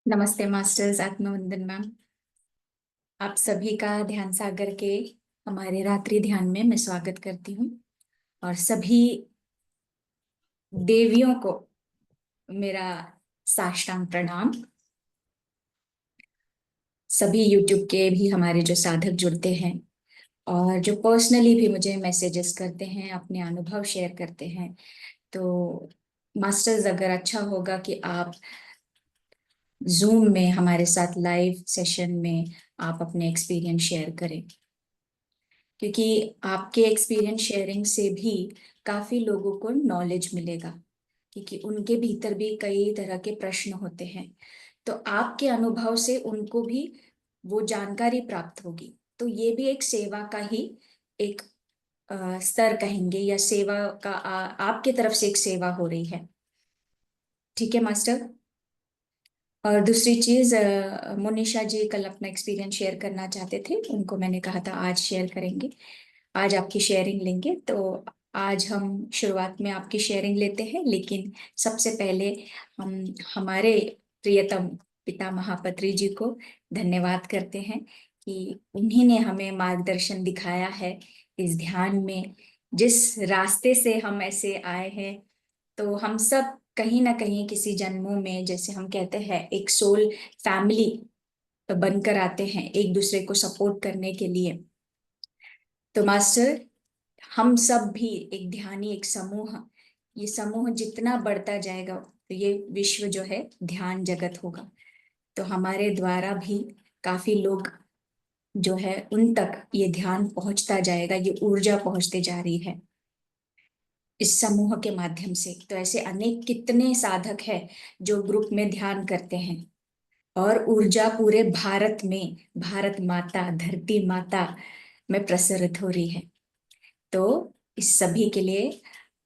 नमस्ते masters, आत्मवंदन ma'am. आप सभी का ध्यान सागर के हमारे रात्रि ध्यान में मैं स्वागत करती हूँ। और सभी देवियों को मेरा साष्टांग प्रणाम। सभी यूट्यूब के भी हमारे जो साधक जुड़ते हैं और जो पर्सनली भी मुझे मैसेजेस करते हैं, अपने अनुभव शेयर करते हैं, तो मास्टर्स अगर अच्छा होगा कि आप जूम में हमारे साथ लाइव सेशन में आप अपने एक्सपीरियंस शेयर करें, क्योंकि आपके एक्सपीरियंस शेयरिंग से भी काफी लोगों को नॉलेज मिलेगा, क्योंकि उनके भीतर भी कई तरह के प्रश्न होते हैं। तो आपके अनुभव से उनको भी वो जानकारी प्राप्त होगी। तो ये भी एक सेवा का ही एक स्तर कहेंगे, या सेवा का आपके तरफ से एक सेवा हो रही है। ठीक है मास्टर। और दूसरी चीज, मोनिशा जी कल अपना एक्सपीरियंस शेयर करना चाहते थे, उनको मैंने कहा था आज शेयर करेंगे। आज आपकी शेयरिंग लेंगे, तो आज हम शुरुआत में आपकी शेयरिंग लेते हैं, लेकिन सबसे पहले हम हमारे प्रियतम पिता महापत्री जी को धन्यवाद करते हैं कि उन्हीं ने हमें मार्गदर्शन दिखाया है इस ध्यान में। जिस रास्ते से हम ऐसे आए हैं, तो हम सब कहीं ना कहीं किसी जन्मों में, जैसे हम कहते हैं, एक सोल फैमिली बनकर आते हैं एक दूसरे को सपोर्ट करने के लिए। तो मास्टर, हम सब भी एक ध्यानी, एक समूह, ये समूह जितना बढ़ता जाएगा तो ये विश्व जो है ध्यान जगत होगा। तो हमारे द्वारा भी काफी लोग जो है उन तक ये ध्यान पहुंचता जाएगा, ये ऊर्जा पहुंचते जा रही है इस समूह के माध्यम से। तो ऐसे अनेक कितने साधक हैं जो ग्रुप में ध्यान करते हैं, और ऊर्जा पूरे भारत में, भारत माता, धरती माता में प्रसरित हो रही है। तो इस सभी के लिए,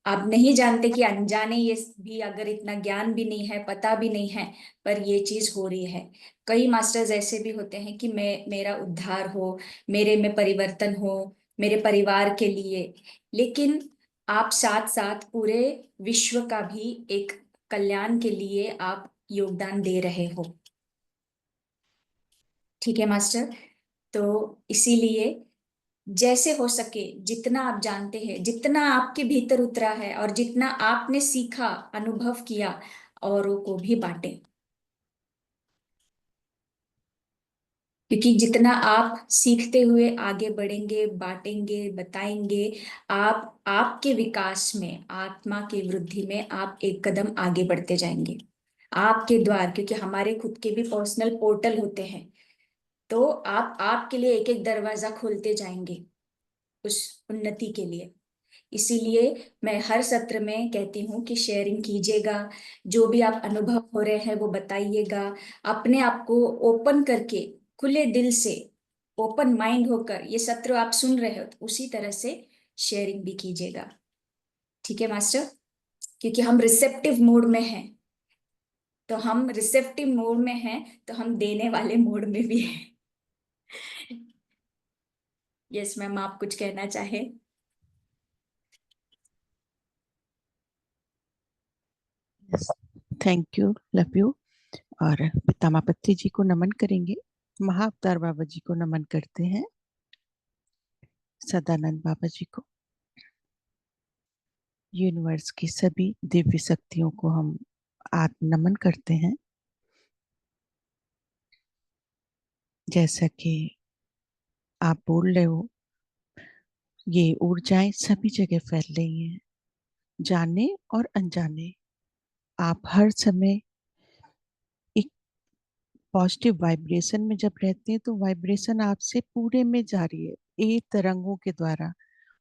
आप नहीं जानते कि अनजाने ये भी, अगर इतना ज्ञान भी नहीं है, पता भी नहीं है, पर ये चीज हो रही है। कई मास्टर्स ऐसे भी होते हैं कि मेरा उद्धार हो, मेरे में परिवर्तन हो, मेरे परिवार के लिए, लेकिन आप साथ साथ पूरे विश्व का भी एक कल्याण के लिए आप योगदान दे रहे हो। ठीक है मास्टर। तो इसीलिए जैसे हो सके, जितना आप जानते हैं, जितना आपके भीतर उतरा है और जितना आपने सीखा, अनुभव किया, औरों को भी बांटें। क्योंकि जितना आप सीखते हुए आगे बढ़ेंगे, बांटेंगे, बताएंगे, आप आपके विकास में, आत्मा की वृद्धि में आप एक कदम आगे बढ़ते जाएंगे। आपके द्वार, क्योंकि हमारे खुद के भी पर्सनल पोर्टल होते हैं, तो आप आपके लिए एक एक दरवाजा खोलते जाएंगे उस उन्नति के लिए। इसीलिए मैं हर सत्र में कहती हूँ कि शेयरिंग कीजिएगा, जो भी आप अनुभव हो रहे हैं वो बताइएगा, अपने आप को ओपन करके, खुले दिल से, ओपन माइंड होकर ये सत्र आप सुन रहे हो, तो उसी तरह से शेयरिंग भी कीजिएगा। ठीक है मास्टर। क्योंकि हम रिसेप्टिव मोड में हैं, तो हम रिसेप्टिव मोड में हैं, तो हम देने वाले मोड में भी हैं। यस मैम, आप कुछ कहना चाहें? Thank you, love you. और पितामापति जी को नमन करेंगे, महाअवतार बाबा जी को नमन करते हैं, सदानंद बाबा जी को, यूनिवर्स की सभी दिव्य शक्तियों को हम आत्म नमन करते हैं। जैसा कि आप बोल रहे हो, ये ऊर्जाएं सभी जगह फैल रही हैं, जाने और अनजाने। आप हर समय एक पॉजिटिव वाइब्रेशन में जब रहते हैं, तो वाइब्रेशन आपसे पूरे में जा रही है, एक तरंगों के द्वारा।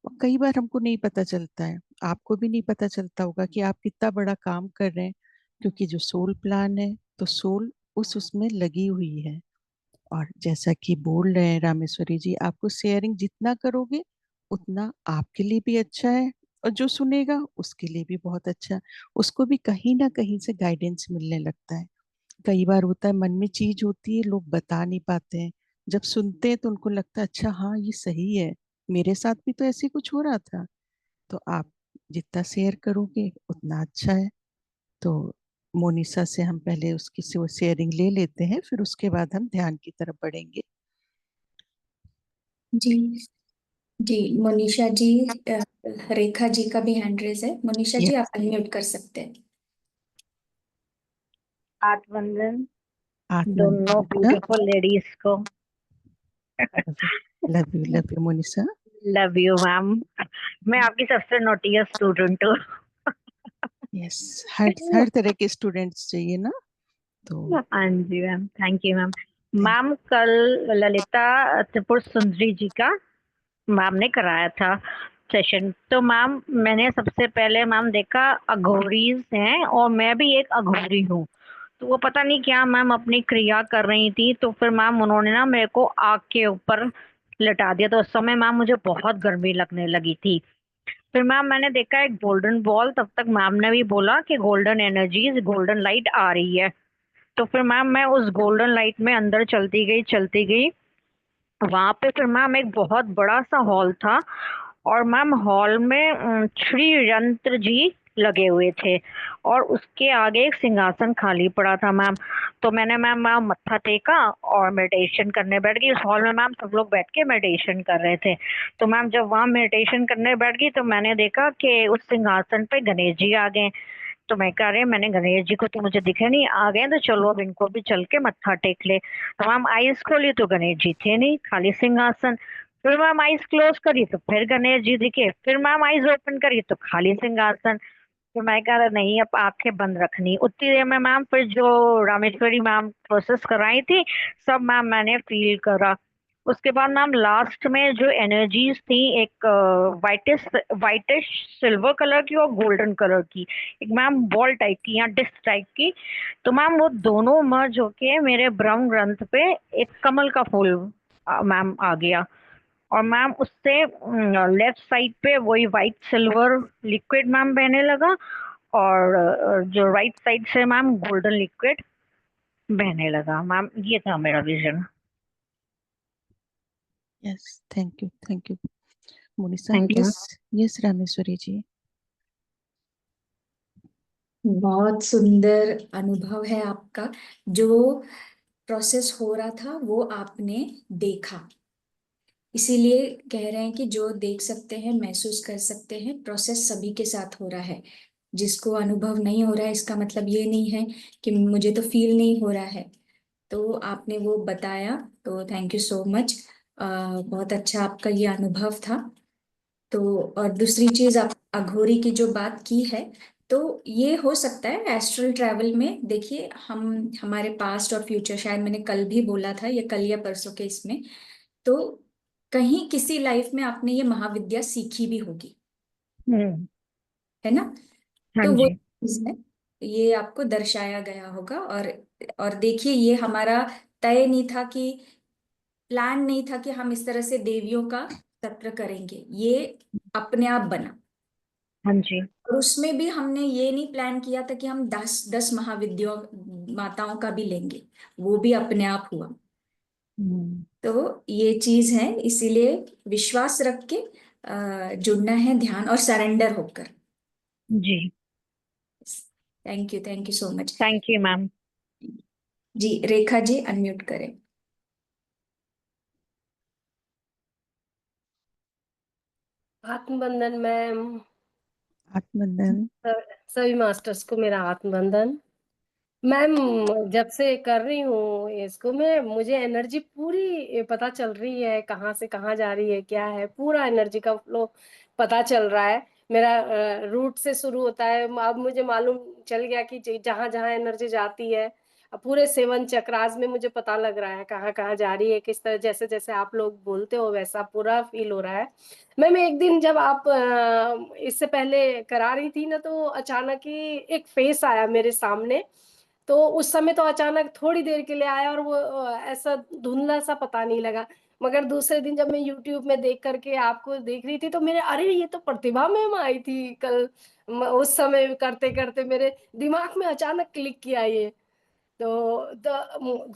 और कई बार हमको नहीं पता चलता है, आपको भी नहीं पता चलता होगा कि आप कितना बड़ा काम कर रहे हैं, क्योंकि जो सोल प्लान है, तो सोल उसमें लगी हुई है। और जैसा कि बोल रहे हैं रामेश्वरी जी, आपको शेयरिंग जितना करोगे उतना आपके लिए भी अच्छा है, और जो सुनेगा उसके लिए भी बहुत अच्छा है। उसको भी कहीं ना कहीं से गाइडेंस मिलने लगता है। कई बार होता है, मन में चीज होती है, लोग बता नहीं पाते हैं, जब सुनते हैं तो उनको लगता है अच्छा हाँ ये सही है, मेरे साथ भी तो ऐसे कुछ हो रहा था। तो आप जितना शेयर करोगे उतना अच्छा है। तो मोनिसा से हम पहले उसकी शेयरिंग ले लेते हैं, फिर उसके बाद हम ध्यान की तरफ बढ़ेंगे। जी। जी मोनिशा जी, अ, रेखा जी का भी हैंड रेज है। मोनिशा जी, यस। आप अनम्यूट कर सकते हैं। आत्मवंदन दोनों आत्मनिर्भर। ब्यूटीफुल लेडीज को। Love you Monisa. Love you ma'am. मैं आपकी सबसे नोटियस स्टूडेंट हूँ। यस, हर तरह के स्टूडेंट्स चाहिए ना, तो हाँ जी ma'am, thank you ma'am. Thank. Ma'am कल ललिता त्रिपुर सुंदरी जी का मैम ने कराया था सेशन। तो मैम मैंने सबसे पहले मैम देखा अघोरीज हैं और मैं भी एक अघोरी हूँ। तो वो पता नहीं क्या मैम अपनी क्रिया कर रही थी, तो फिर मैम उन्होंने ना मेरे को आग के ऊपर लिटा दिया। तो उस समय मैम मुझे बहुत गर्मी लगने लगी थी। फिर मैम मैंने देखा एक गोल्डन बॉल, तब तक मैम ने भी बोला कि गोल्डन एनर्जीज गोल्डन लाइट आ रही है। तो फिर मैम मैं उस गोल्डन लाइट में अंदर चलती गई। वहां पे फिर मैम एक बहुत बड़ा सा हॉल था और मैम हॉल में श्री यंत्र जी लगे हुए थे और उसके आगे एक सिंहासन खाली पड़ा था मैम। तो मैंने मैम वहाँ मत्था टेका और मेडिटेशन करने बैठ गई। उस हॉल में मैम सब लोग बैठ के मेडिटेशन कर रहे थे। तो मैम जब वहाँ मेडिटेशन करने बैठ गई तो मैंने देखा कि उस सिंहासन पे गणेश जी आ गए। तो मैं कह रही मैंने गणेश जी को तो मुझे दिखे नहीं, आ गए तो चलो अब इनको भी चल के मत्था टेक ले। तो मैम आईज खोली तो गणेश जी थे नहीं, खाली सिंहासन। फिर मैम आईज क्लोज करी तो फिर गणेश जी दिखे। फिर मैम आईज ओपन करी तो खाली सिंहासन। तो मैं कह रहा नहीं, अब आंखें बंद रखनी। उतनी देर में मैम फिर जो रामेश्वरी मैम प्रोसेस कराई थी सब मैम मैंने फील करा। उसके बाद मैम लास्ट में जो एनर्जीज थी, एक वाइटिश वाइटिश सिल्वर कलर की और गोल्डन कलर की, एक मैम बॉल टाइप की या डिस्क टाइप की। तो मैम वो दोनों मर्ज होके मेरे ब्रह्म ग्रंथ पे एक कमल का फूल मैम आ गया। और मैम उससे लेफ्ट साइड पे वही वाइट सिल्वर लिक्विड मैम बहने लगा और जो राइट साइड से मैम गोल्डन लिक्विड बहने लगा। मैम ये था मेरा vision. Yes, thank you Monisa. Thank you. Yes, yes Rameshwari ji. बहुत सुंदर अनुभव है आपका। जो प्रोसेस हो रहा था वो आपने देखा, इसीलिए कह रहे हैं कि जो देख सकते हैं, महसूस कर सकते हैं, प्रोसेस सभी के साथ हो रहा है। जिसको अनुभव नहीं हो रहा है इसका मतलब ये नहीं है कि मुझे तो फील नहीं हो रहा है। तो आपने वो बताया, तो थैंक यू सो मच। बहुत अच्छा आपका ये अनुभव था। तो और दूसरी चीज, आप अघोरी की जो बात की है, तो ये हो सकता है एस्ट्रल ट्रैवल में। देखिए, हम हमारे पास्ट और फ्यूचर, शायद मैंने कल भी बोला था, ये कल या परसों के इसमें, तो कहीं किसी लाइफ में आपने ये महाविद्या सीखी भी होगी, हम्म। है ना। हाँ तो वो जी। चीज है, ये आपको दर्शाया गया होगा। और देखिए, ये हमारा तय नहीं था कि, प्लान नहीं था कि हम इस तरह से देवियों का सत्र करेंगे। ये अपने आप बना। हाँ जी। और उसमें भी हमने ये नहीं प्लान किया था कि हम 10 10 महाविद्या माताओं का भी लेंगे। वो भी अपने आप हुआ। हम्म। तो ये चीज है, इसीलिए विश्वास रख के जुड़ना है, ध्यान और सरेंडर होकर। जी। Thank you so much. Thank you ma'am. जी, रेखा जी अनम्यूट करें। आत्मबंधन मैम। आत्मबंधन। सभी मास्टर्स को मेरा आत्मबंधन। मैम, जब से कर रही हूँ इसको, मैं मुझे एनर्जी पूरी पता चल रही है, कहाँ से कहाँ जा रही है, क्या है, पूरा एनर्जी का फ्लो पता चल रहा है। मेरा रूट से शुरू होता है, अब मुझे मालूम चल गया कि जहाँ जहाँ एनर्जी जाती है, अब पूरे 7 चक्रास में मुझे पता लग रहा है कहाँ कहाँ जा रही है, किस तरह, जैसे जैसे आप लोग बोलते हो वैसा पूरा फील हो रहा है। मैम एक दिन जब आप इससे पहले करा रही थी ना, तो अचानक ही एक फेस आया मेरे सामने। तो उस समय तो अचानक थोड़ी देर के लिए आया और वो ऐसा धुंधला सा पता नहीं लगा। मगर दूसरे दिन जब मैं यूट्यूब में देख करके आपको देख रही थी, तो मेरे, अरे ये तो प्रतिभा मैम आई थी कल। उस समय करते करते मेरे दिमाग में अचानक क्लिक किया ये। तो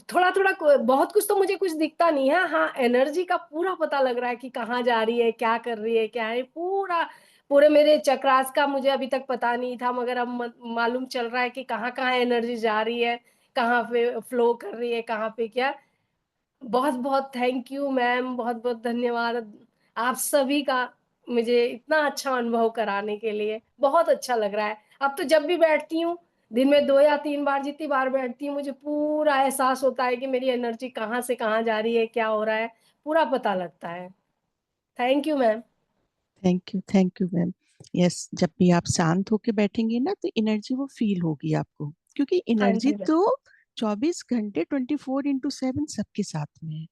थोड़ा थोड़ा बहुत कुछ तो मुझे कुछ दिखता नहीं है, हाँ एनर्जी का पूरा पता लग रहा है कि कहाँ जा रही है, क्या कर रही है, क्या है, पूरा पूरे मेरे चक्रास का मुझे अभी तक पता नहीं था, मगर अब मालूम चल रहा है कि कहाँ कहाँ एनर्जी जा रही है, कहाँ पे फ्लो कर रही है, कहाँ पे क्या। बहुत बहुत थैंक यू मैम, बहुत बहुत धन्यवाद आप सभी का, मुझे इतना अच्छा अनुभव कराने के लिए। बहुत अच्छा लग रहा है। अब तो जब भी बैठती हूँ, दिन में 2 या 3 बार, जितनी बार बैठती हूँ, मुझे पूरा एहसास होता है कि मेरी एनर्जी कहाँ से कहाँ जा रही है, क्या हो रहा है, पूरा पता लगता है। Thank you ma'am. Thank you ma'am. Yes, जब भी आप शांत होके बैठेंगे ना तो एनर्जी वो फील होगी आपको, क्योंकि हाँ एनर्जी जी मैम। तो 24 घंटे 24x7 सबके साथ में है।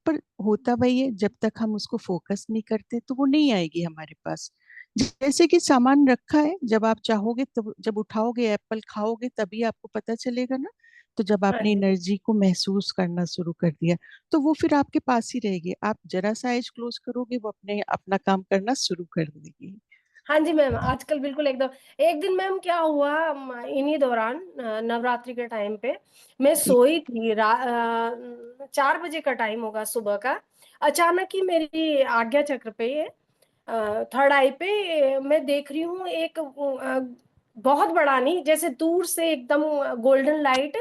पर होता वही है, जब तक हम उसको फोकस नहीं करते तो वो नहीं आएगी हमारे पास। जैसे कि सामान रखा है, जब आप चाहोगे तब, जब उठाओगे एप्पल खाओगे तभी आपको पता चलेगा ना। तो जब हाँ आपने जी। एनर्जी को महसूस करना शुरू कर दिया तो वो फिर आपके पास ही रहेगी। आप जरा सा आइज क्लोज करोगे, वो अपने अपना काम करना शुरू कर देगी। हाँ जी मैम, आजकल बिल्कुल एकदम। एक दिन मैम क्या हुआ, इन्हीं दौरान नवरात्रि के टाइम पे मैं जी। सोई थी, 4 बजे का टाइम होगा सुबह का। अचानक ही मेरी आज्ञा चक्र पे, थर्ड आई पे, मैं देख रही हूँ एक बहुत बड़ा नहीं, जैसे दूर से एकदम गोल्डन लाइट।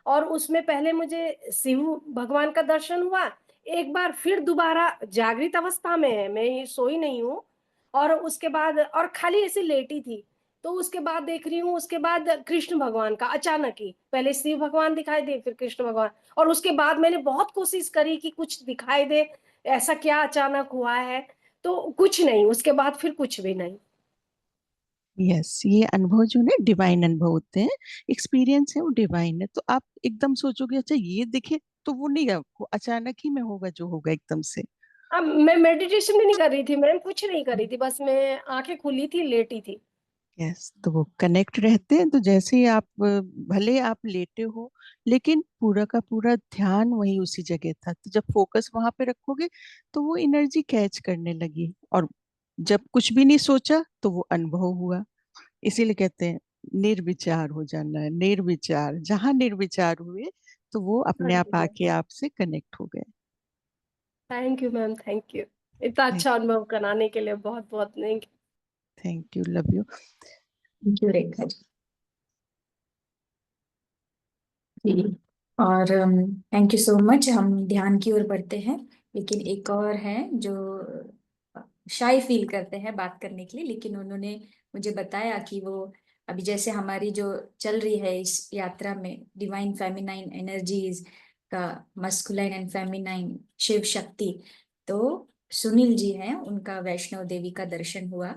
और उसमें पहले मुझे शिव भगवान का दर्शन हुआ, एक बार फिर दोबारा जागृत अवस्था में है, मैं ये सोई नहीं हूँ। और उसके बाद और खाली ऐसे लेटी थी। तो उसके बाद देख रही हूँ, उसके बाद कृष्ण भगवान का अचानक ही, पहले शिव भगवान दिखाई दे, फिर कृष्ण भगवान। और उसके बाद मैंने बहुत कोशिश करी कि कुछ दिखाई दे, ऐसा क्या अचानक हुआ है, तो कुछ नहीं, उसके बाद फिर कुछ भी नहीं। यस, ये अनुभव जो ना डिवाइन अनुभव होते हैं, एक्सपीरियंस है वो डिवाइन है। तो आप एकदम सोचोगे अच्छा ये दिखे, तो वो नहीं है, वो अचानक ही में होगा जो होगा एकदम से। अब मैं मेडिटेशन भी नहीं कर रही थी मैम, कुछ नहीं कर रही थी, बस मैं आंखें खुली थी, लेटी थी। यस, तो वो कनेक्ट रहते हैं। तो जैसे ही आप भले आप लेटे हो, लेकिन पूरा का पूरा ध्यान वही उसी जगह था, तो जब फोकस वहां पे रखोगे तो वो एनर्जी कैच करने लगी। और जब कुछ भी नहीं सोचा तो वो अनुभव हुआ। इसीलिए कहते हैं निर्विचार हो जाना है, निर्विचार। जहां निर्विचार हुए तो वो हाँ अपने जी आप मैम। आके आपसे कनेक्ट हो गए। Thank you ma'am, thank you. इतना अच्छा अनुभव कराने के लिए बहुत बहुत thank thank you, love you. Thank you Rekha ji. और थैंक यू सो मच। हम ध्यान की ओर बढ़ते हैं, लेकिन एक और है जो शाय फील करते हैं बात करने के लिए, लेकिन उन्होंने मुझे बताया कि वो अभी जैसे हमारी जो चल रही है इस यात्रा में डिवाइन फेमिनाइन एनर्जीज का, masculine and feminine Shiv Shakti, तो सुनील जी हैं, उनका वैष्णव देवी का दर्शन हुआ,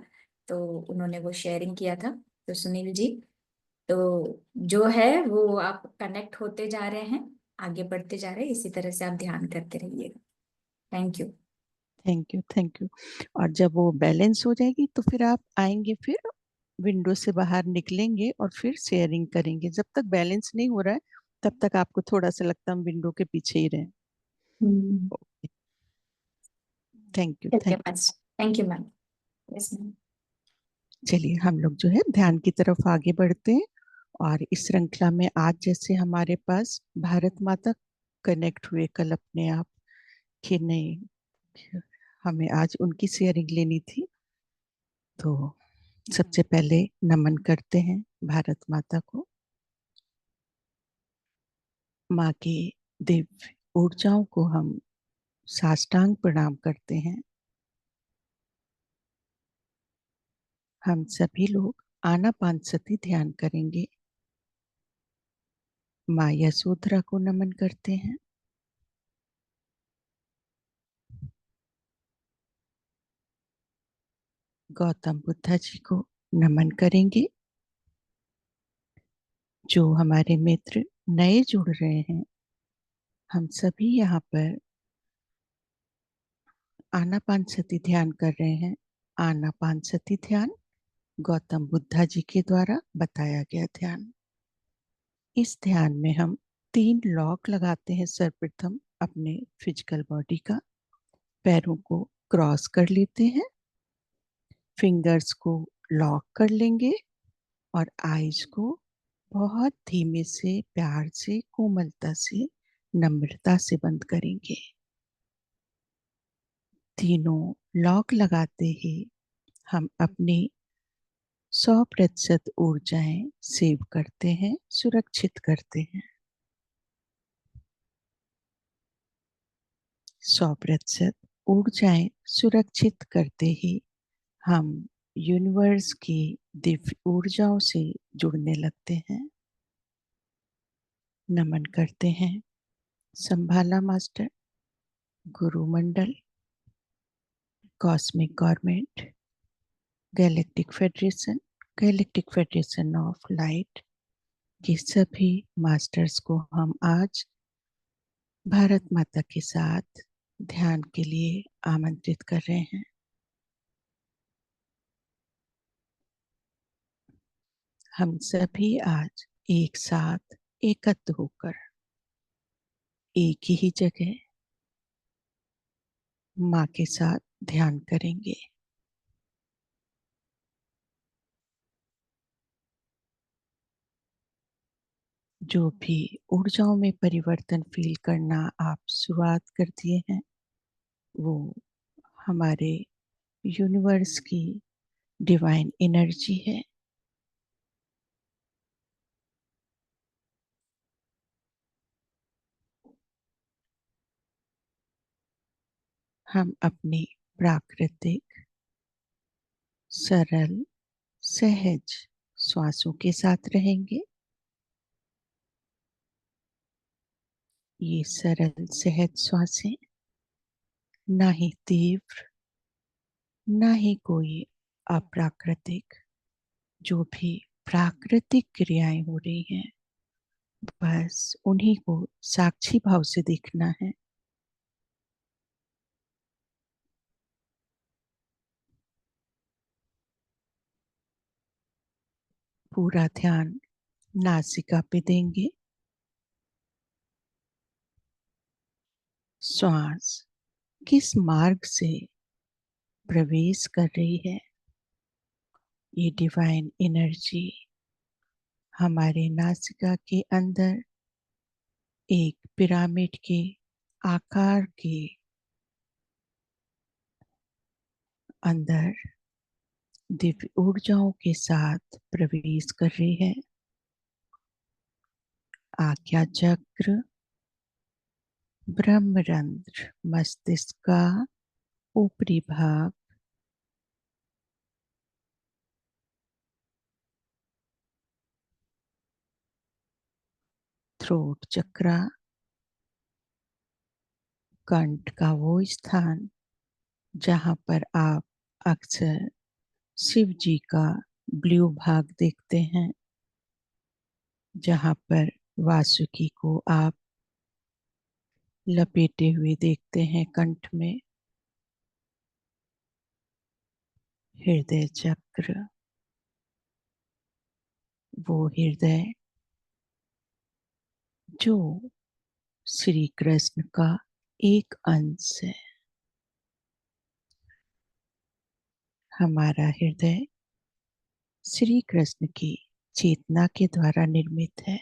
तो उन्होंने वो शेयरिंग किया था। तो सुनील जी, तो जो है वो आप कनेक्ट होते जा रहे हैं, आगे बढ़ते जा रहे हैं, इसी तरह से आप ध्यान करते रहिएगा। Thank you. Thank you, thank you. और जब वो बैलेंस हो जाएगी तो फिर आप आएंगे, फिर विंडो से बाहर निकलेंगे और फिर शेयरिंग करेंगे। जब तक बैलेंस नहीं हो रहा है तब तक आपको थोड़ा सा लगता है हम विंडो के पीछे ही रहें। थैंक यू, ठीक है थैंक यू। बस। Thank you ma'am. Yes ma'am. चलिए हम लोग जो है ध्यान की तरफ आगे बढ़ते हैं। और इस श्रृंखला में आज जैसे हमारे पास भारत माता कनेक्ट हुए कल अपने आप, कि नहीं, हमें आज उनकी शेयरिंग लेनी थी। तो सबसे पहले नमन करते हैं भारत माता को। माँ की दिव्य ऊर्जाओं को हम साष्टांग प्रणाम करते हैं। हम सभी लोग आनापानसति ध्यान करेंगे। माँ यशोधरा को नमन करते हैं। गौतम बुद्धा जी को नमन करेंगे। जो हमारे मित्र नए जुड़ रहे हैं, हम सभी यहाँ पर आनापानसति ध्यान कर रहे हैं। आनापानसति ध्यान गौतम बुद्धा जी के द्वारा बताया गया ध्यान। इस ध्यान में हम 3 लॉक लगाते हैं। सर्वप्रथम अपने फिजिकल बॉडी का, पैरों को क्रॉस कर लेते हैं, फिंगर्स को लॉक कर लेंगे और आईज को बहुत धीमे से, प्यार से, कोमलता से, नम्रता से बंद करेंगे। तीनों लॉक लगाते ही हम अपनी 100% ऊर्जाएं सेव करते हैं, सुरक्षित करते हैं। 100% ऊर्जाएं सुरक्षित करते ही हम यूनिवर्स की दिव्य ऊर्जाओं से जुड़ने लगते हैं। नमन करते हैं संभाला मास्टर, गुरु मंडल, cosmic government, galactic federation of light के सभी मास्टर्स को हम आज भारत माता के साथ ध्यान के लिए आमंत्रित कर रहे हैं। हम सभी आज एक साथ एकत्र होकर एक ही जगह माँ के साथ ध्यान करेंगे। जो भी ऊर्जाओं में परिवर्तन फील करना आप शुरुआत कर दिए हैं, वो हमारे यूनिवर्स की डिवाइन एनर्जी है। हम अपनी प्राकृतिक, सरल, सहज श्वासों के साथ रहेंगे। ये सरल सहज श्वासें ना ही तीव्र, ना ही कोई अप्राकृतिक, जो भी प्राकृतिक क्रियाएं हो रही हैं, बस उन्हीं को साक्षी भाव से देखना है। पूरा ध्यान नासिका पे देंगे। श्वास किस मार्ग से प्रवेश कर रही है, ये डिवाइन एनर्जी हमारे नासिका के अंदर एक पिरामिड के आकार के अंदर दिव्य ऊर्जाओं के साथ प्रवेश कर रही है। आज्ञा चक्र, ब्रह्मरंध्र, मस्तिष्क का ऊपरी भाग, थ्रोट चक्रा, कंठ का वो स्थान जहाँ पर आप अक्सर शिव जी का ब्लू भाग देखते हैं, जहाँ पर वासुकी को आप लपेटे हुए देखते हैं कंठ में। हृदय चक्र, वो हृदय जो श्री कृष्ण का एक अंश है। हमारा हृदय श्री कृष्ण की चेतना के द्वारा निर्मित है।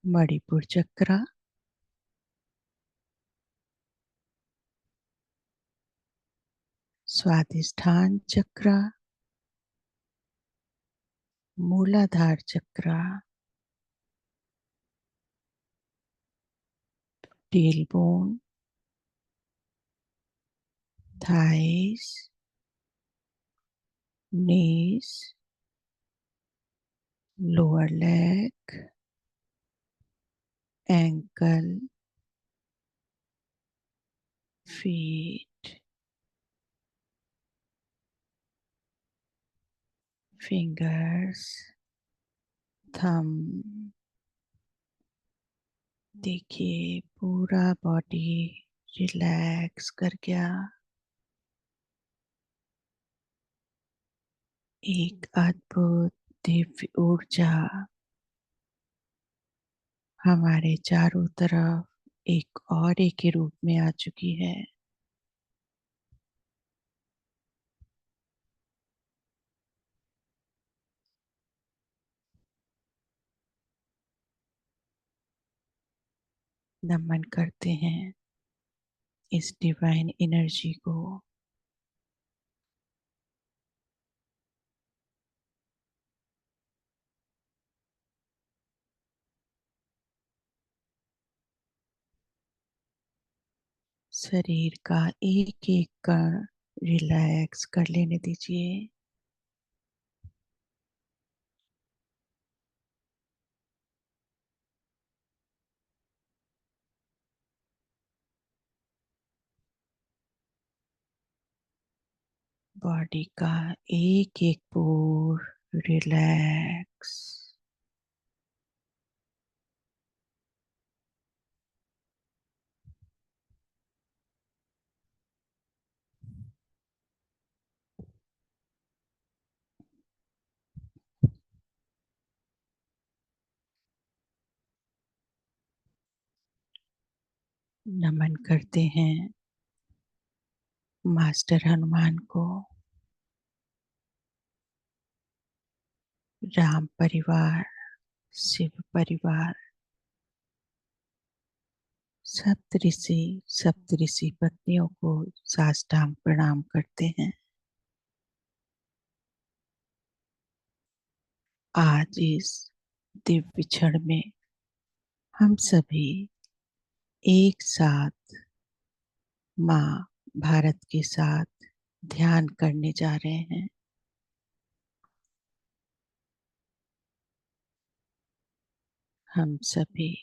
मणिपुर चक्र, स्वादिष्ठान चक्र, मूलाधार चक्र, tailbone, thighs, knees, lower leg, ankle, feet, fingers, thumb। देखिए पूरा बॉडी रिलैक्स कर गया। एक अद्भुत दिव्य ऊर्जा हमारे चारों तरफ एक और एक के रूप में आ चुकी है। नमन करते हैं इस डिवाइन एनर्जी को शरीर का एक एक कण रिलैक्स कर लेने दीजिए। बॉडी का एक एक पोर रिलैक्स। नमन करते हैं मास्टर हनुमान को, राम परिवार, शिव परिवार, सप्तऋषि पत्नियों को साष्टांग प्रणाम करते हैं। आज इस दिव्य क्षण में हम सभी एक साथ माँ भारत के साथ ध्यान करने जा रहे हैं। हम सभी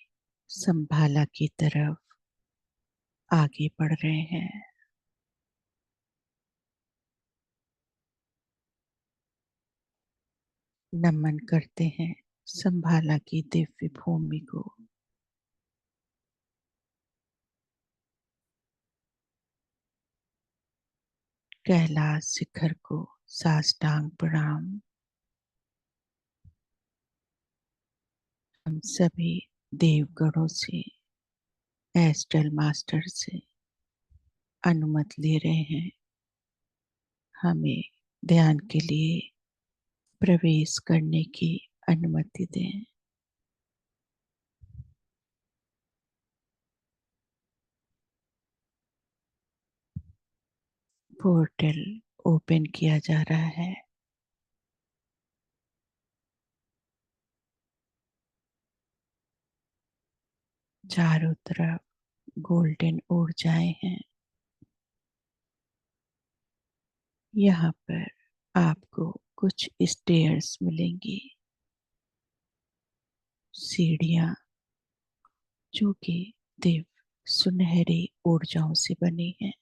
संभाला की तरफ आगे बढ़ रहे हैं। नमन करते हैं संभाला की दिव्य भूमि को। कैलाश शिखर को साष्टांग प्रणाम। हम सभी देवगणों से, एस्ट्रल मास्टर से अनुमति ले रहे हैं, हमें ध्यान के लिए प्रवेश करने की अनुमति दें। पोर्टल ओपन किया जा रहा है। चारों तरफ गोल्डन ऊर्जाएं हैं। यहाँ पर आपको कुछ स्टेयर्स मिलेंगी, सीढ़ियाँ जो कि दिव्य सुनहरी ऊर्जाओं से बनी हैं।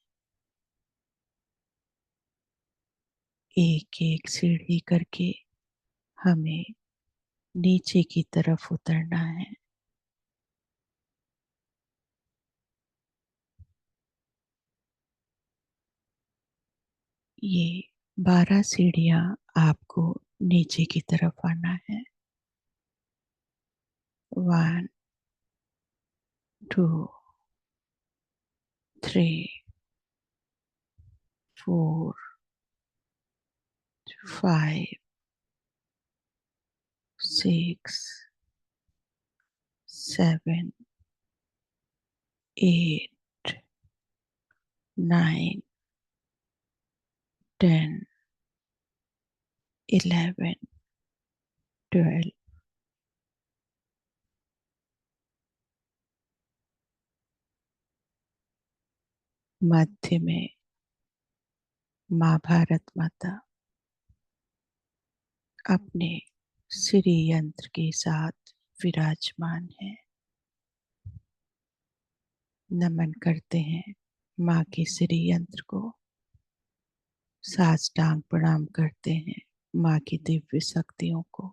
एक एक सीढ़ी करके हमें नीचे की तरफ उतरना है। ये 12 सीढ़ियाँ आपको नीचे की तरफ आना है। 1 2 3 4 5 6 7 8 9 10 11 12। मध्य में माँ भारत माता अपने श्री यंत्र के साथ विराजमान है। नमन करते हैं माँ के श्री यंत्र को, साष्टांग प्रणाम करते हैं माँ की दिव्य शक्तियों को।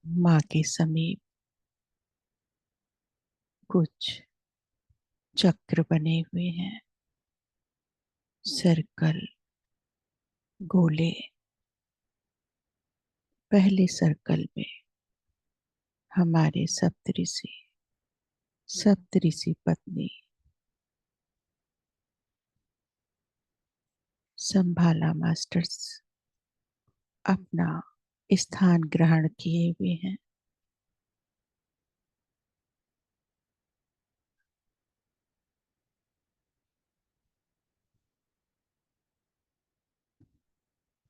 माँ के समीप कुछ चक्र बने हुए हैं, सर्कल, गोले। पहले सर्कल में हमारे सप्तऋषि पत्नी संभाला मास्टर्स अपना स्थान ग्रहण किए हुए हैं।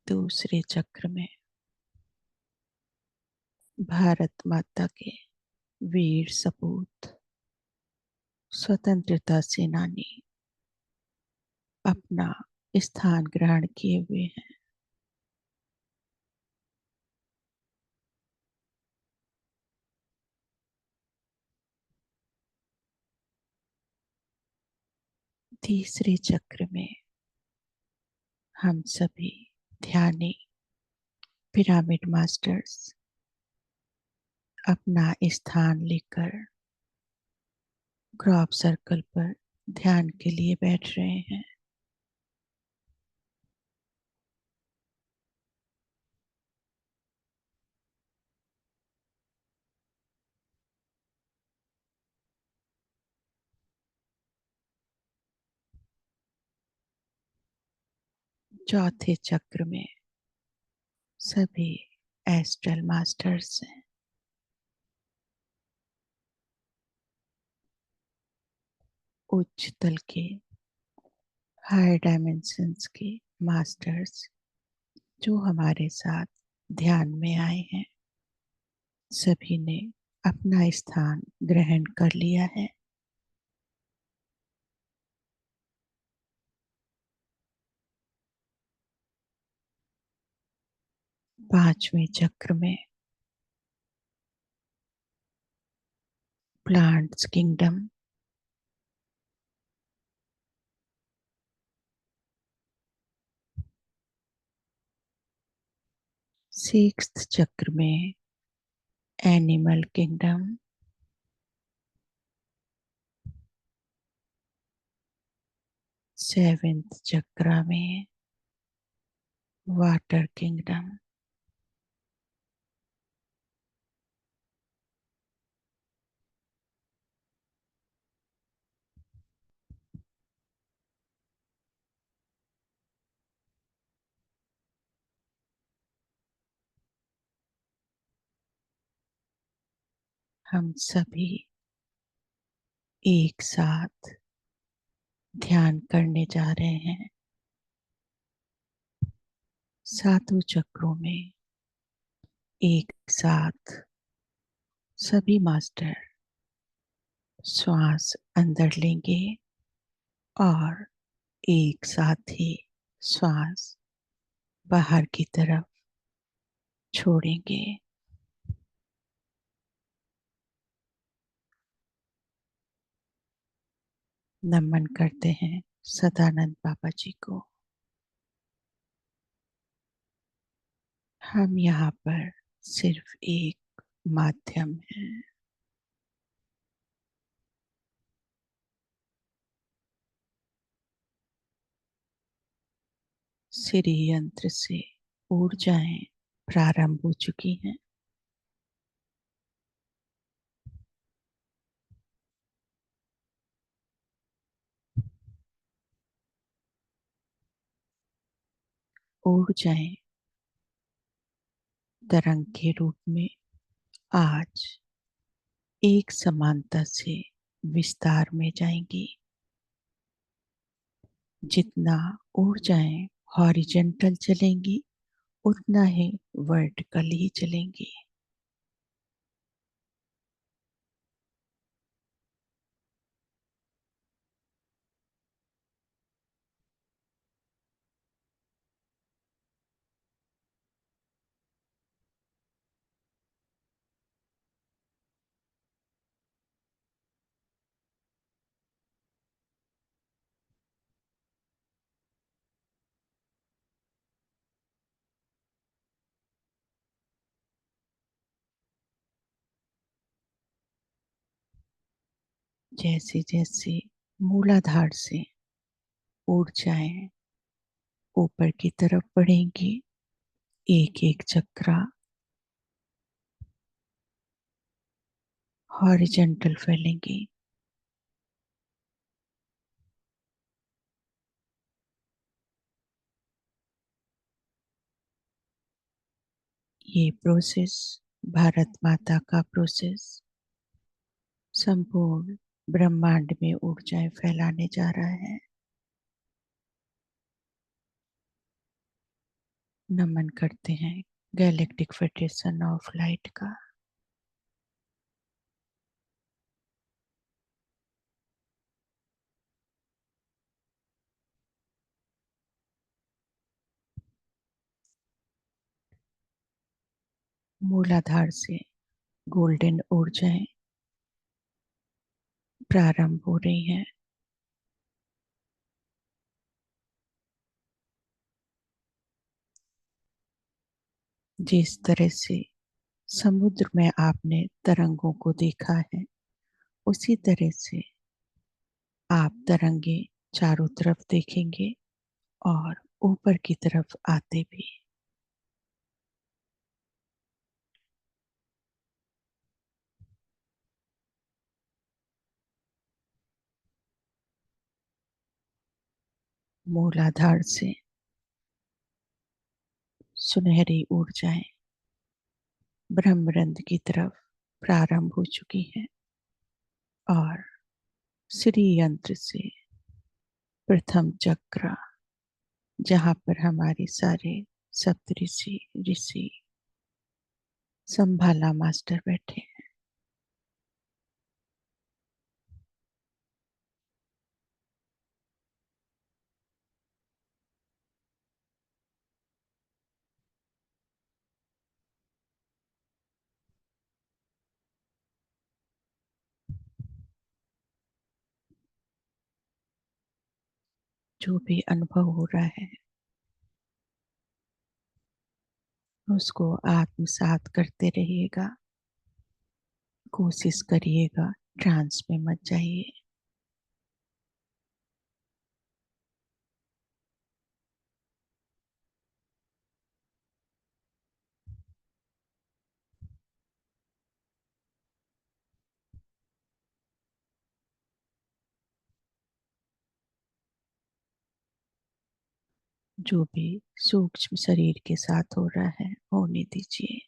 दूसरे चक्र में भारत माता के वीर सपूत स्वतंत्रता सेनानी अपना स्थान ग्रहण किए हुए हैं। तीसरे चक्र में हम सभी ध्यानी पिरामिड मास्टर्स अपना स्थान लेकर क्रॉप सर्कल पर ध्यान के लिए बैठ रहे हैं। चौथे चक्र में सभी एस्ट्रल मास्टर्स हैं। उच्च तल के हायर डायमेंशंस के मास्टर्स जो हमारे साथ ध्यान में आए हैं, सभी ने अपना स्थान ग्रहण कर लिया है। पांचवें चक्र में प्लांट्स किंगडम, सिक्स्थ चक्र में एनिमल किंगडम, सेवेंथ चक्र में वाटर किंगडम, हम सभी एक साथ ध्यान करने जा रहे हैं। सातों चक्रों में एक साथ सभी मास्टर श्वास अंदर लेंगे और एक साथ ही श्वास बाहर की तरफ छोड़ेंगे। नमन करते हैं सदानंद बाबा जी को। हम यहाँ पर सिर्फ एक माध्यम हैं। श्री यंत्र से ऊर्जाएं प्रारंभ हो चुकी हैं। ऊर्जाएं तरंग के रूप में आज एक समानता से विस्तार में जाएंगी। जितना ऊर्जाएं हॉरिजॉन्टल चलेंगी उतना ही वर्टिकल ही चलेंगी। जैसे जैसे मूलाधार से ऊर्जाएं ऊपर की तरफ बढ़ेंगी, एक एक चक्रा हॉरिजॉन्टल फैलेंगी। ये प्रोसेस भारत माता का प्रोसेस संपूर्ण ब्रह्मांड में ऊर्जाएं फैलाने जा रहा है। नमन करते हैं गैलेक्टिक फेडरेशन ऑफ लाइट का। मूलाधार से गोल्डन ऊर्जाएं प्रारंभ हो रही हैं। जिस तरह से समुद्र में आपने तरंगों को देखा है, उसी तरह से आप तरंगे चारों तरफ देखेंगे और ऊपर की तरफ आते भी। मूलाधार से सुनहरी ऊर्जाएं ब्रह्मरंध्र की तरफ प्रारंभ हो चुकी हैं और श्री यंत्र से प्रथम चक्र, जहां पर हमारे सारे सप्तऋषि ऋषि संभाला मास्टर बैठे हैं, जो भी अनुभव हो रहा है उसको आत्मसात करते रहिएगा। कोशिश करिएगा ट्रांस में मत जाइए। जो भी सूक्ष्म शरीर के साथ हो रहा है होने दीजिए।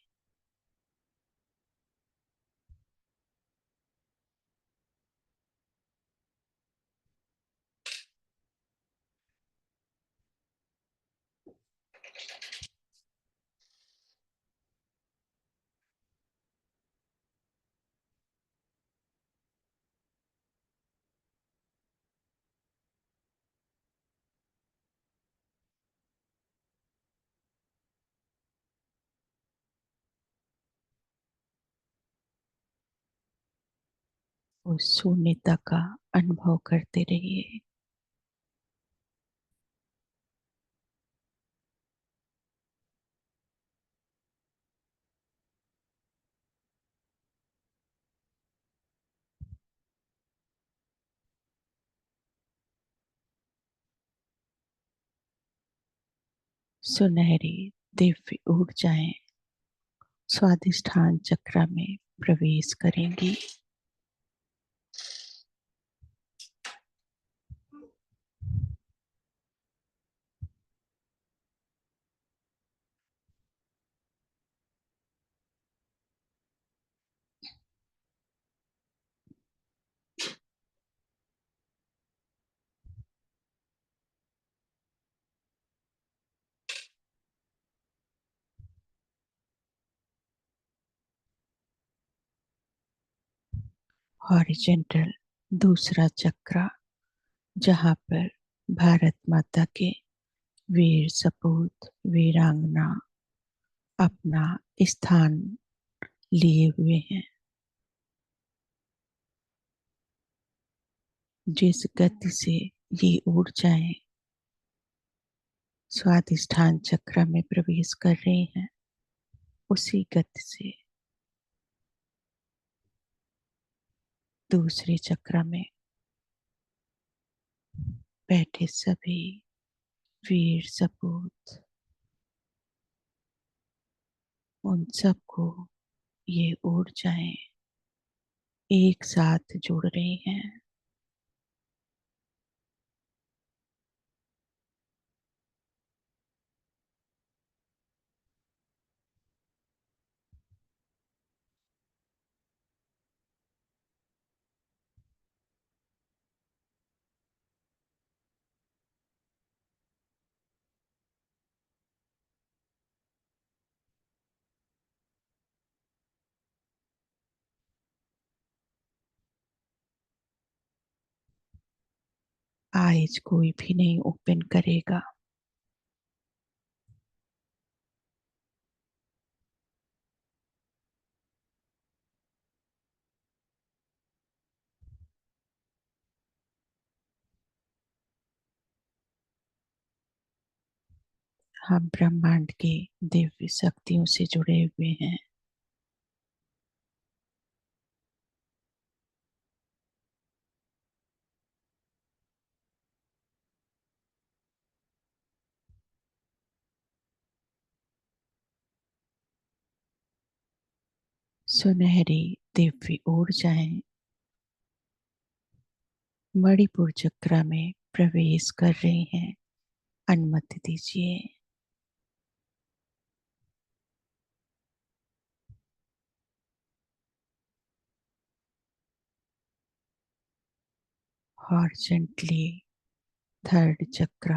उस शून्यता का अनुभव करते रहिए। सुनहरी दिव्य ऊर्जाएं स्वादिष्ठान चक्र में प्रवेश करेंगी। हॉरिजेंटल दूसरा चक्र, जहां पर भारत माता के वीर सपूत वीरांगना अपना स्थान लिए हुए हैं। जिस गति से ये ऊर्जाएं स्वादिष्ठान चक्र में प्रवेश कर रही हैं, उसी गति से दूसरे चक्र में बैठे सभी वीर सपूत, उन सबको ये ऊर्जाएं एक साथ जुड़ रही हैं। आइज कोई भी नहीं ओपन करेगा। हम ब्रह्मांड की दिव्य शक्तियों से जुड़े हुए हैं। सुनहरी दिव्य ऊर्जाएं मणिपुर चक्र में प्रवेश कर रही हैं। अनुमति दीजिए। हॉरिजॉन्टली थर्ड चक्र,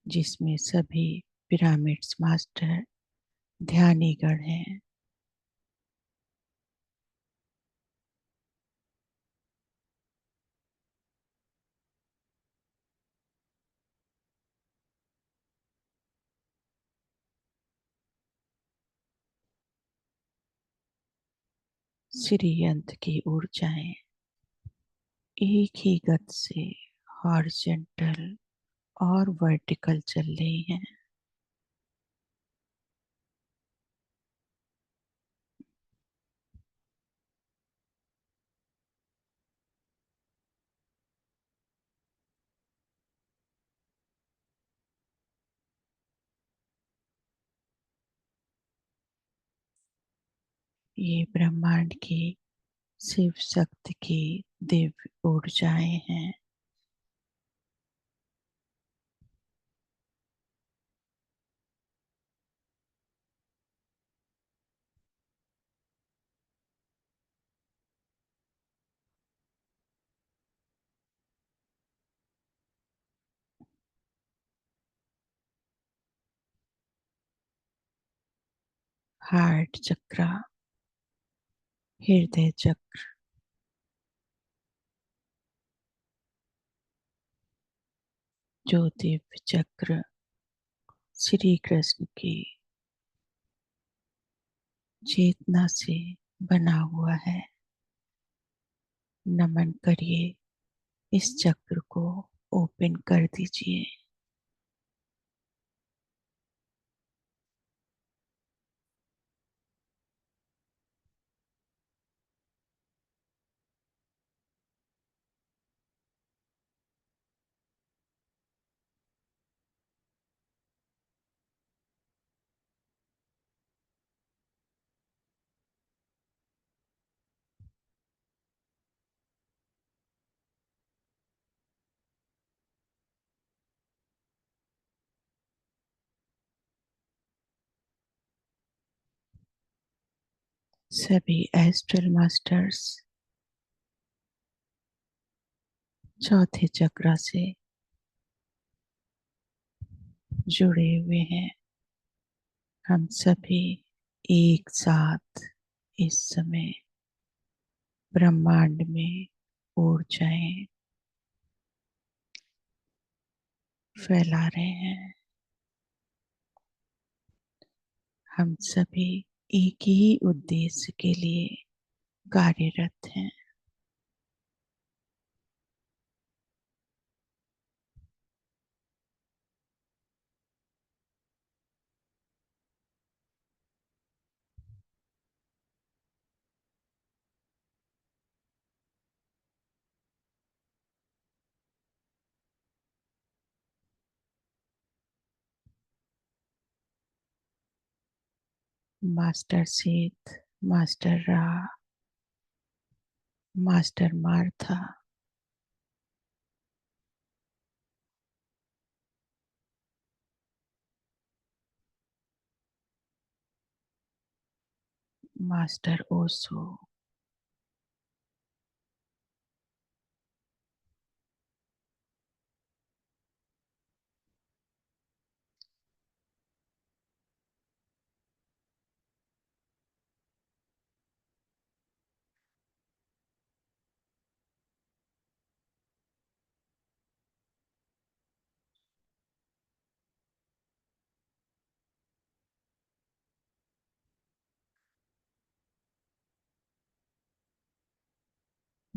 जिसमें सभी पिरामिड्स मास्टर ध्यानीगण हैं। श्री अंत की ऊर्जाएं एक ही गति से हॉरिजॉन्टल और वर्टिकल चल रही हैं। ये ब्रह्मांड की शिव शक्ति की दिव्य ऊर्जाएं हैं। हार्ट चक्र, हृदय चक्र, जो दिव्य चक्र श्री कृष्ण की चेतना से बना हुआ है। नमन करिए, इस चक्र को ओपन कर दीजिए। सभी एस्ट्रल मास्टर्स चौथे चक्र से जुड़े हुए हैं। हम सभी एक साथ इस समय ब्रह्मांड में ऊर्जाएं फैला रहे हैं। हम सभी एक ही उद्देश्य के लिए कार्यरत हैं। मास्टर सीत, मास्टर रा, मास्टर मार्था, मास्टर ओसो,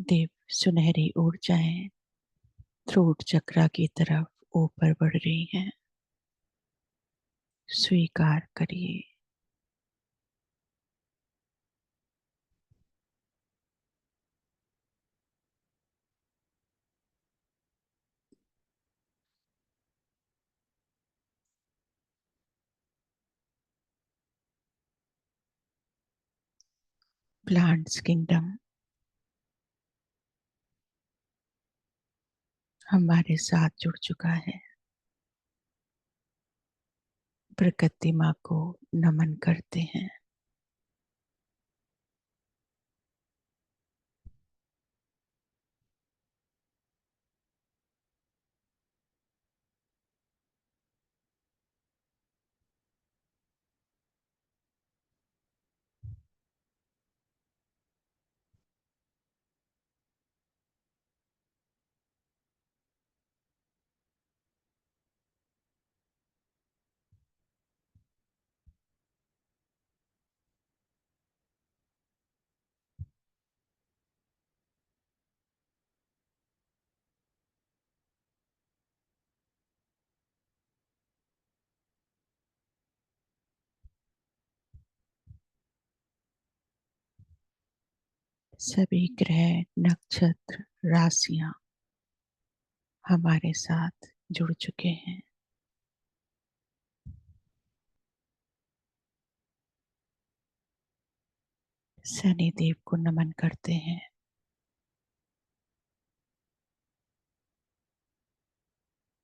दिव्य सुनहरी ऊर्जाएं थ्रोट चक्रा की तरफ ऊपर बढ़ रही हैं। स्वीकार करिए। प्लांट्स किंगडम हमारे साथ जुड़ चुका है। प्रकृति माँ को नमन करते हैं। सभी ग्रह, नक्षत्र, राशियां हमारे साथ जुड़ चुके हैं। शनि देव को नमन करते हैं।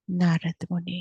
नारद मुनि,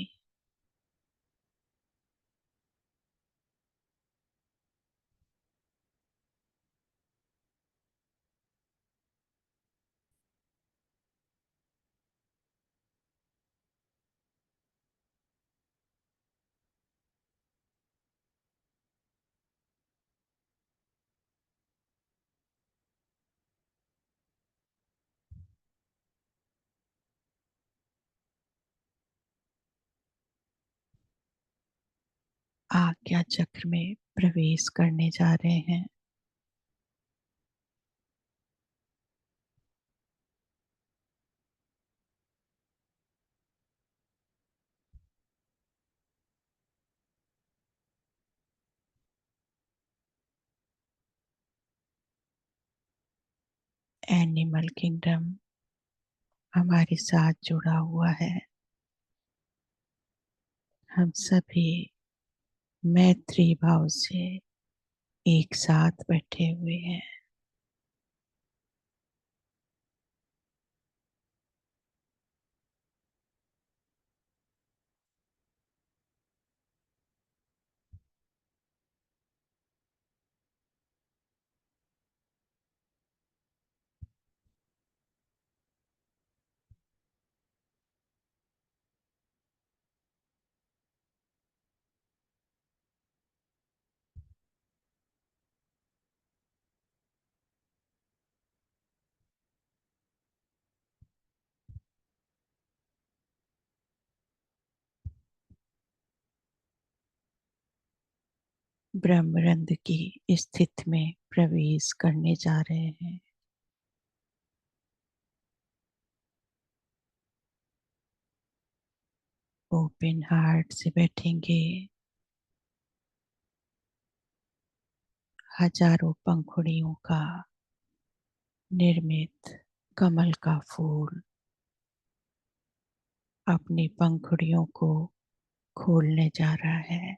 आज्ञा चक्र में प्रवेश करने जा रहे हैं। एनिमल किंगडम हमारे साथ जुड़ा हुआ है। हम सभी मैत्री भाव से एक साथ बैठे हुए हैं। ब्रह्मरंध्र की स्थिति में प्रवेश करने जा रहे हैं। ओपन हार्ट से बैठेंगे। हजारों पंखुड़ियों का निर्मित कमल का फूल अपनी पंखुड़ियों को खोलने जा रहा है।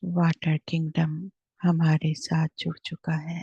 वाटर किंगडम हमारे साथ जुड़ चुका है।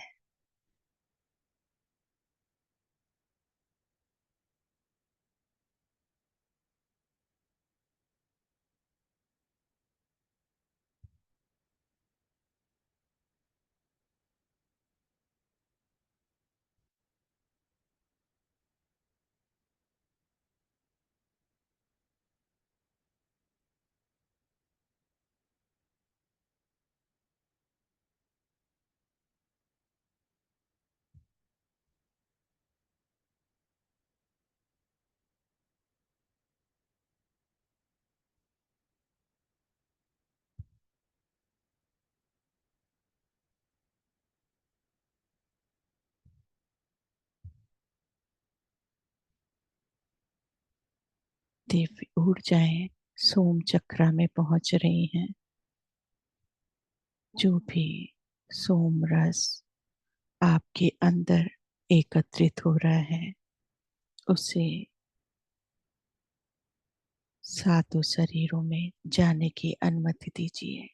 दिव्य ऊर्जाएं सोम चक्रा में पहुंच रही हैं। जो भी सोम रस आपके अंदर एकत्रित हो रहा है उसे सातों शरीरों में जाने की अनुमति दीजिए।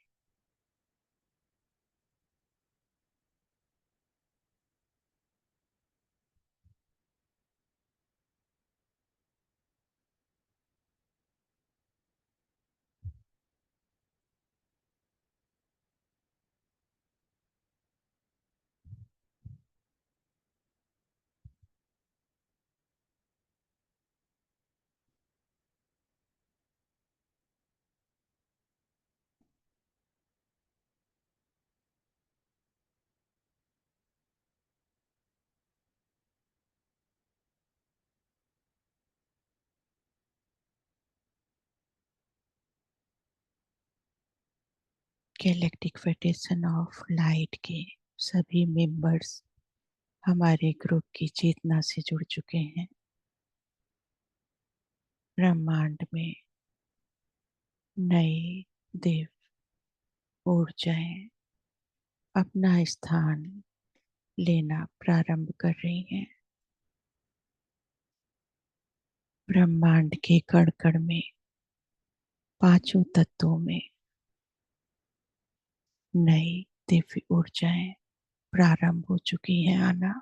गैलेक्टिक फेडरेशन ऑफ लाइट के सभी मेंबर्स हमारे ग्रुप की चेतना से जुड़ चुके हैं। ब्रह्मांड में नई दिव्य ऊर्जाएं अपना स्थान लेना प्रारंभ कर रही हैं। ब्रह्मांड के कण कण में पांचों तत्वों में नई दिव्य ऊर्जाएं प्रारंभ हो चुकी हैं आना।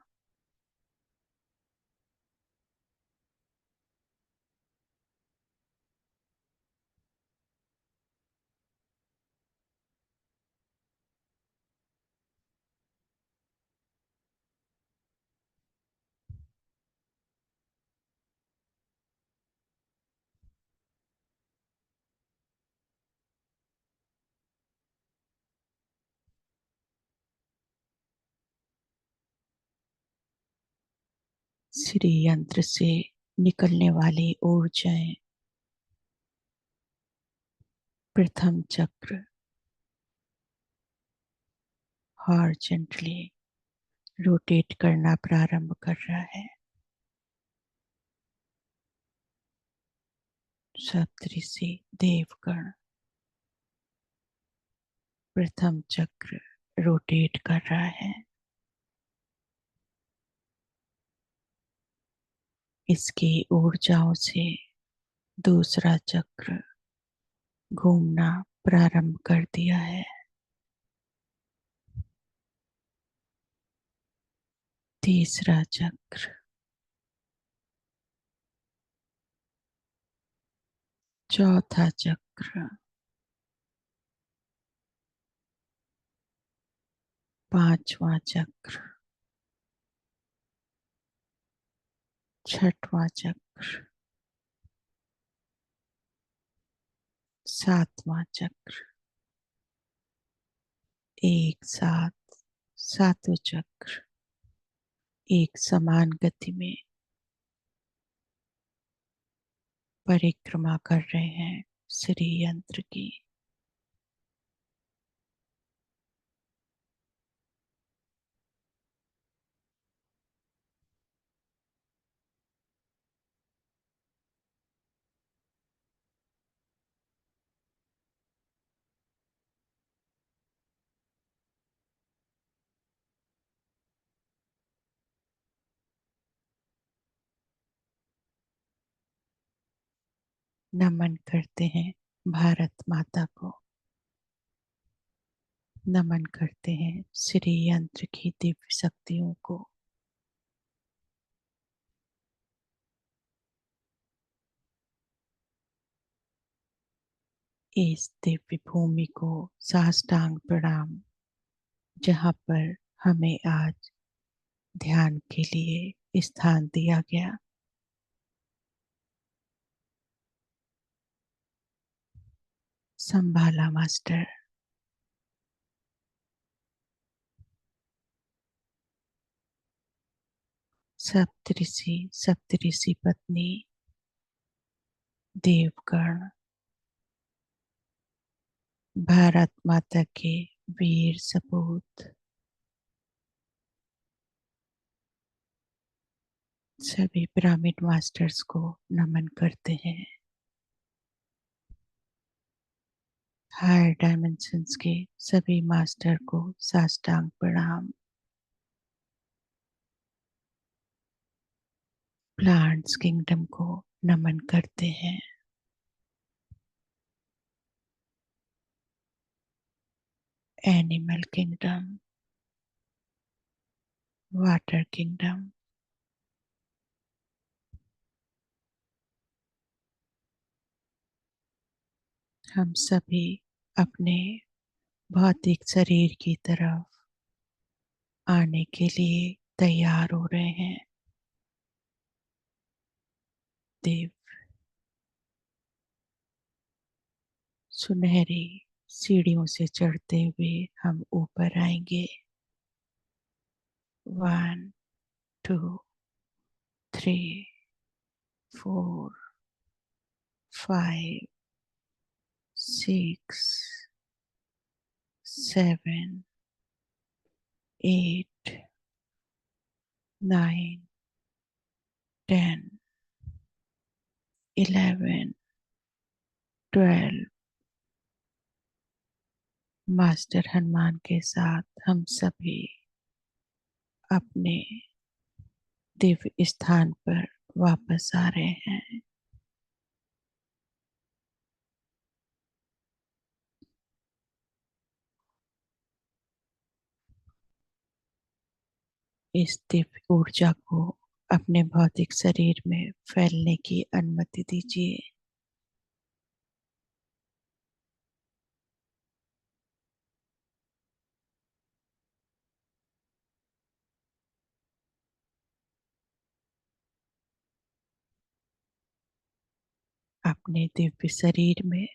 श्री यंत्र से निकलने वाली ऊर्जाएं प्रथम चक्र हॉरिजॉन्टली रोटेट करना प्रारंभ कर रहा है। सप्तऋषि देवगण प्रथम चक्र रोटेट कर रहा है। इसकी ऊर्जाओं से दूसरा चक्र घूमना प्रारंभ कर दिया है। तीसरा चक्र, चौथा चक्र, पांचवा चक्र, छठवां चक्र, सातवां चक्र, एक साथ सातों चक्र एक समान गति में परिक्रमा कर रहे हैं श्री यंत्र की। नमन करते हैं भारत माता को, नमन करते हैं श्री यंत्र की दिव्य शक्तियों को। इस दिव्य भूमि को साष्टांग प्रणाम, जहाँ पर हमें आज ध्यान के लिए स्थान दिया गया। संभाला मास्टर। सप्तऋषि, सप्तऋषि पत्नी, देवगण, भारत माता के वीर सपूत, सभी पिरामिड मास्टर्स को नमन करते हैं। हायर डायमेंशंस के सभी मास्टर को साष्टांग प्रणाम। प्लांट्स किंगडम को नमन करते हैं। एनिमल किंगडम, वाटर किंगडम, हम सभी अपने भौतिक शरीर की तरफ आने के लिए तैयार हो रहे हैं। देव सुनहरी सीढ़ियों से चढ़ते हुए हम ऊपर आएंगे। 1 2 3 4 5 6 7 8 9 10 11 12। मास्टर हनुमान के साथ हम सभी अपने दिव्य स्थान पर वापस आ रहे हैं। इस दिव्य ऊर्जा को अपने भौतिक शरीर में फैलने की अनुमति दीजिए। अपने दिव्य शरीर में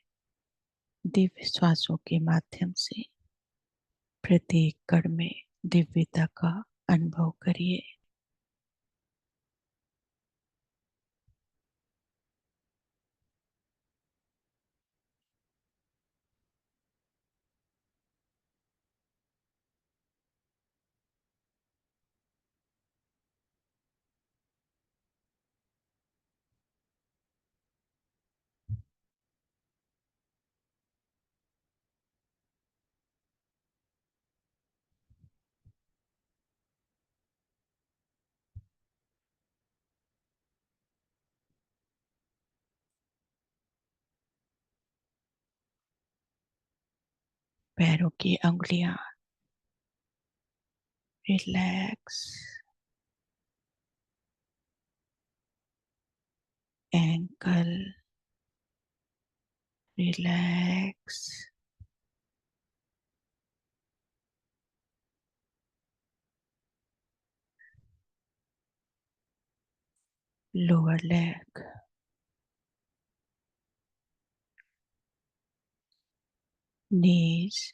दिव्य श्वासों के माध्यम से प्रत्येक कण में दिव्यता का अनुभव करिए। पैरों की अंगुलियां relax, ankle relax, lower leg, knees,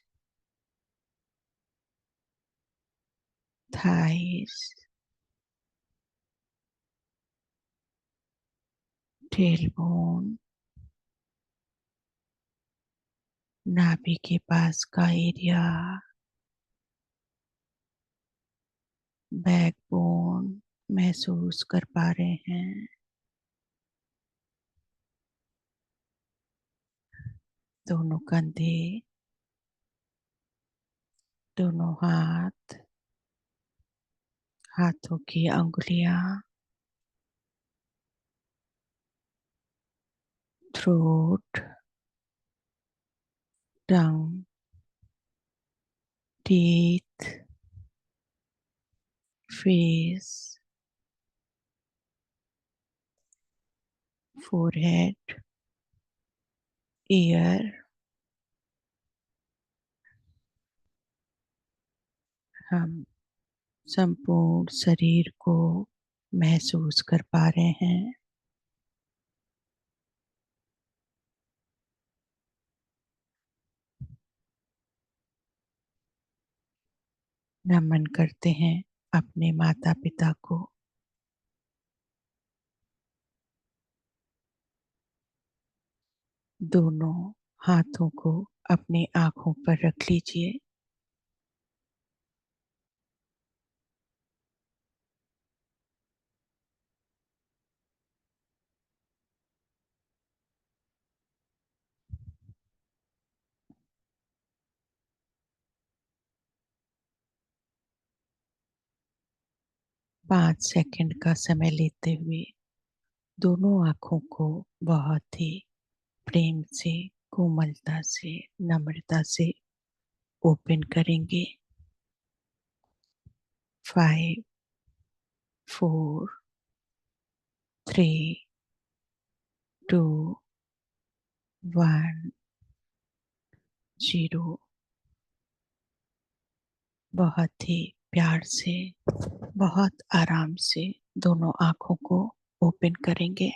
thighs, tailbone, नाभि के पास का एरिया, बैकबोन महसूस कर पा रहे हैं। दोनों कंधे, दोनों हाथ, हाथों की अंगुलियां, थ्रोट, टंग, टीथ, फेस, फोरहेड, ईयर। हम संपूर्ण शरीर को महसूस कर पा रहे हैं। नमन करते हैं अपने माता पिता को। दोनों हाथों को अपनी आंखों पर रख लीजिए। 5 सेकंड का समय लेते हुए दोनों आंखों को बहुत ही प्रेम से, कोमलता से, नम्रता से ओपन करेंगे। 5, 4, 3, 2, 1, 0। बहुत ही प्यार से, बहुत आराम से दोनों आंखों को ओपन करेंगे।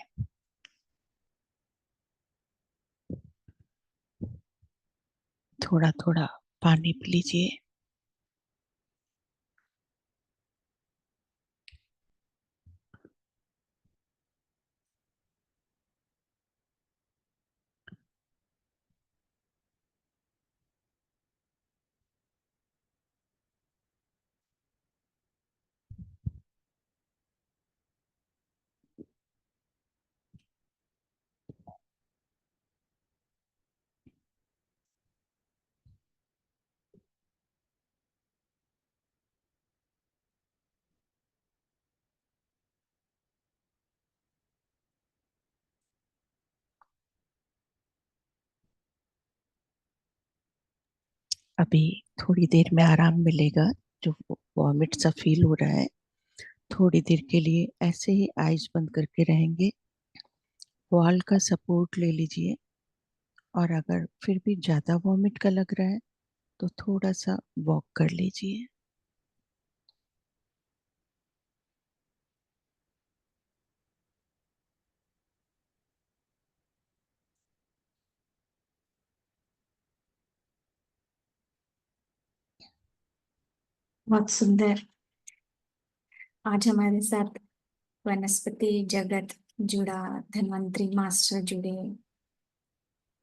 थोड़ा थोड़ा पानी पी लीजिए। अभी थोड़ी देर में आराम मिलेगा। जो वॉमिट सा फील हो रहा है, थोड़ी देर के लिए ऐसे ही आइज बंद करके रहेंगे। वॉल का सपोर्ट ले लीजिए, और अगर फिर भी ज़्यादा वॉमिट का लग रहा है तो थोड़ा सा वॉक कर लीजिए। बहुत सुंदर। आज हमारे साथ वनस्पति जगत जुड़ा, धन्वंतरी मास्टर जुड़े,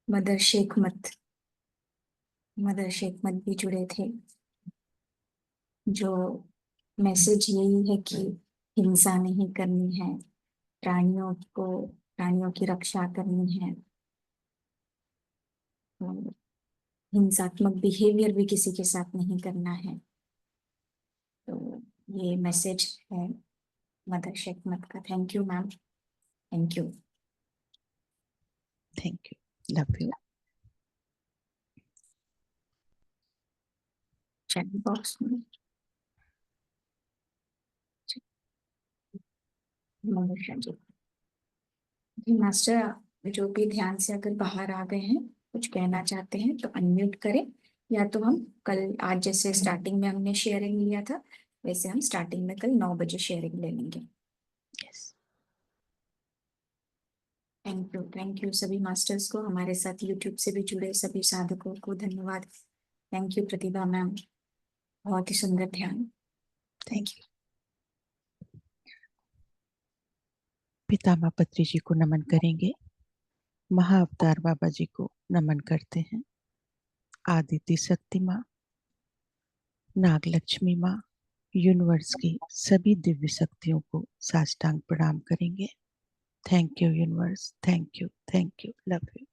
मदर शेख मत भी जुड़े थे। जो मैसेज यही है कि हिंसा नहीं करनी है, प्राणियों की रक्षा करनी है, और हिंसात्मक बिहेवियर भी किसी के साथ नहीं करना है। तो ये मैसेज है मदर शेख मत का। Thank you ma'am, thank you. Thank you, love you. Chat box में मनीषा जी। जी मास्टर, जो भी ध्यान से अगर बाहर आ गए हैं, कुछ कहना चाहते हैं तो अनम्यूट करें, या तो हम कल, आज जैसे स्टार्टिंग में हमने शेयरिंग लिया था, वैसे हम स्टार्टिंग में कल 9 बजे शेयरिंग ले लेंगे। यस। थैंक यू सभी मास्टर्स को, हमारे साथ यूट्यूब से भी जुड़े सभी साधकों को धन्यवाद। थैंक यू प्रतिभा मैम, बहुत ही सुंदर ध्यान। Thank you. पितामह पत्री जी को नमन करेंगे। महाअवतार बाबा जी को नमन करते हैं। आदित्य शक्ति माँ, नागलक्ष्मी माँ, यूनिवर्स की सभी दिव्य शक्तियों को साष्टांग प्रणाम करेंगे। Thank you universe, thank you, love you.